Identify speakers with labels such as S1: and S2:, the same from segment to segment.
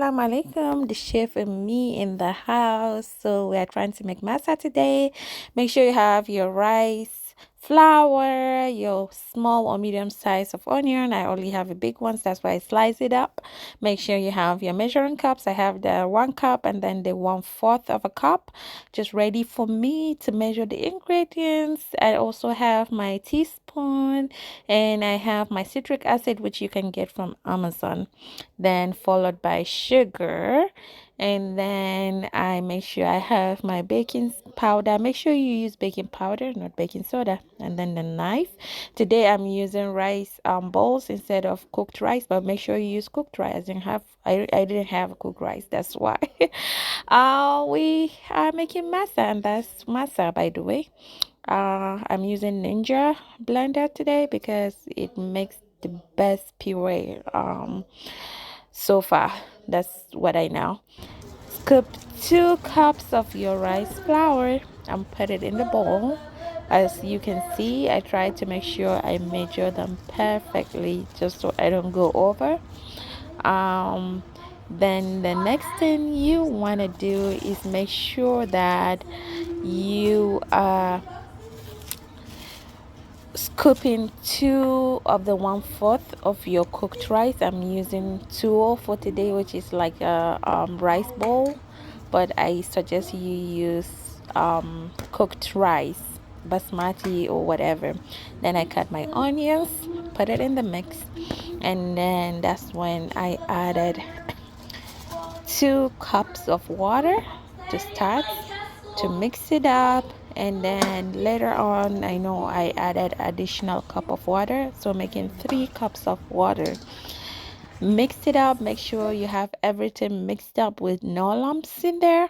S1: Assalamu alaikum, the chef and me in the house. So we are trying to make masa today. Make sure you have your rice, flour, your small or medium size of onion. I only have a big one, so that's why I slice it up. Make sure you have your measuring cups. I have the 1 cup and then the 1/4 of a cup, just ready for me to measure the ingredients. I also have my teaspoon and I have my citric acid, which you can get from Amazon, then followed by sugar, and then I make sure I have my baking powder. Make sure you use baking powder, not baking soda. And then the knife. Today I'm using rice bowls instead of cooked rice, but make sure you use cooked rice. I didn't have cooked rice, that's why. We are making masa, and that's masa, by the way. I'm using Ninja blender today because it makes the best puree so far. That's what I know. Scoop 2 cups of your rice flour and put it in the bowl. As you can see, I try to make sure I measure them perfectly just so I don't go over. Then the next thing you want to do is make sure that you are scooping 2 of the 1/4 of your cooked rice. I'm using 2 for today, which is like a rice bowl, but I suggest you use cooked rice, basmati or whatever. Then I cut my onions, put it in the mix, and then that's when I added 2 cups of water to start to mix it up. And then later on, I know I added additional cup of water, so making 3 cups of water. Mix it up, make sure you have everything mixed up with no lumps in there,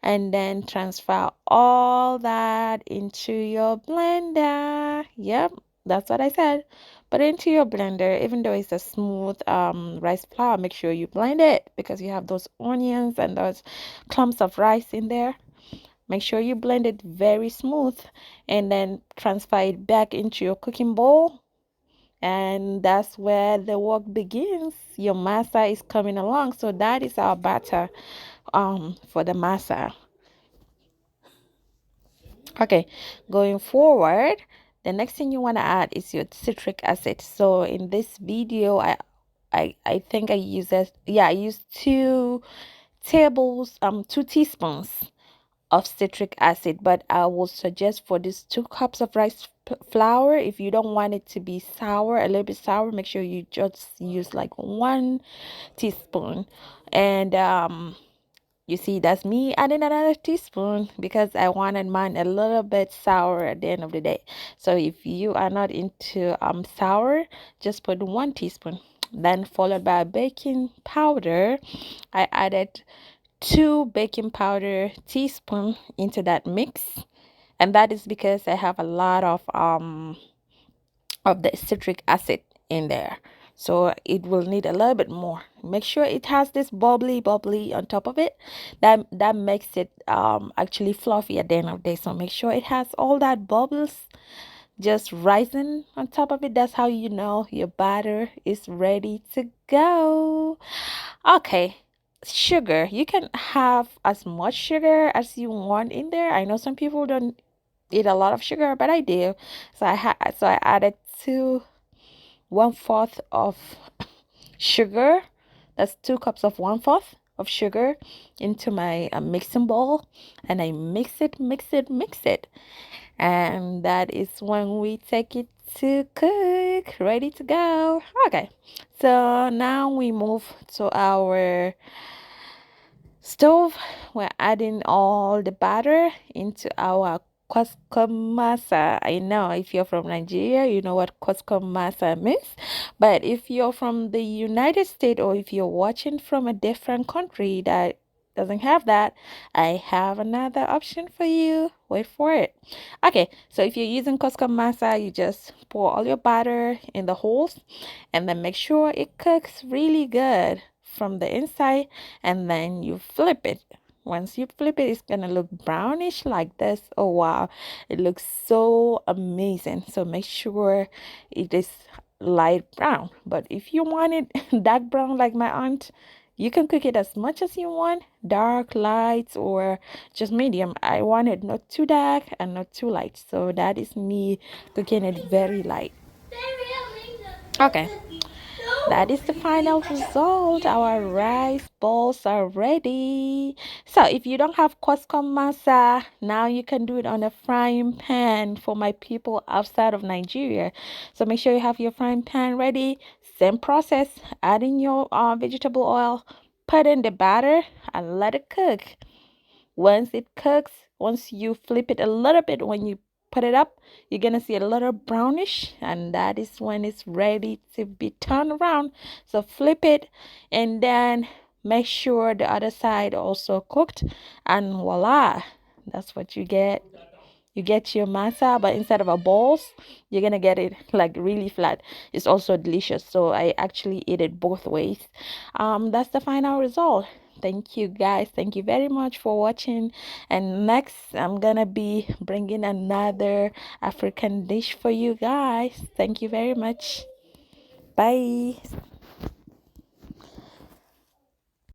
S1: and then transfer all that into your blender. Yep, that's what I said. Put it into your blender. Even though it's a smooth rice flour, make sure you blend it because you have those onions and those clumps of rice in there. Make sure you blend it very smooth, and then transfer it back into your cooking bowl. And that's where the work begins. Your masa is coming along. So that is our batter for the masa. Okay, going forward, the next thing you want to add is your citric acid. So in this video, I think I use I used 2 teaspoons of citric acid, but I will suggest for these 2 cups of rice flour, if you don't want it to be sour, a little bit sour, make sure you just use like 1 teaspoon. And you see, that's me adding another teaspoon because I wanted mine a little bit sour at the end of the day. So if you are not into sour, just put 1 teaspoon. Then followed by baking powder. I added 2 baking powder teaspoon into that mix, and that is because I have a lot of the citric acid in there, so it will need a little bit more. Make sure it has this bubbly on top of it. That makes it actually fluffy at the end of the day. So make sure it has all that bubbles just rising on top of it. That's how you know your batter is ready to go. Okay, sugar, you can have as much sugar as you want in there. I know some people don't eat a lot of sugar, but I do. So I added 1/4 of sugar. That's 2 cups of 1/4 of sugar into my mixing bowl, and I mix it, and that is when we take it to cook, ready to go. Okay, so now we move to our stove. We're adding all the batter into our custom masa. I know if you're from Nigeria, you know what custom masa means. But if you're from the United States, or if you're watching from a different country that doesn't have that, I have another option for you. Wait for it. Okay, so if you're using custom masa, you just pour all your batter in the holes, and then make sure it cooks really good from the inside, and then you flip it. Once you flip it, it's gonna look brownish like this. Oh wow, it looks so amazing. So make sure it is light brown, but if you want it dark brown like my aunt, You can cook it as much as you want, dark, light, or just medium. I want it not too dark and not too light. So that is me cooking it very light. Okay, that is the final result. Our rice balls are ready. So if you don't have Costco masa, now you can do it on a frying pan for my people outside of Nigeria. So make sure you have your frying pan ready. Same process. Add in your vegetable oil, put in the batter, and let it cook. Once it cooks, once you flip it a little bit, when you put it up, you're gonna see a little brownish, and that is when it's ready to be turned around. So flip it, and then make sure the other side also cooked, and voila, that's what you get. You get your masa, but instead of a balls, you're gonna get it like really flat. It's also delicious, so I actually eat it both ways. That's the final result. Thank you guys, thank you very much for watching, and next I'm gonna be bringing another African dish for you guys. Thank you very much. Bye.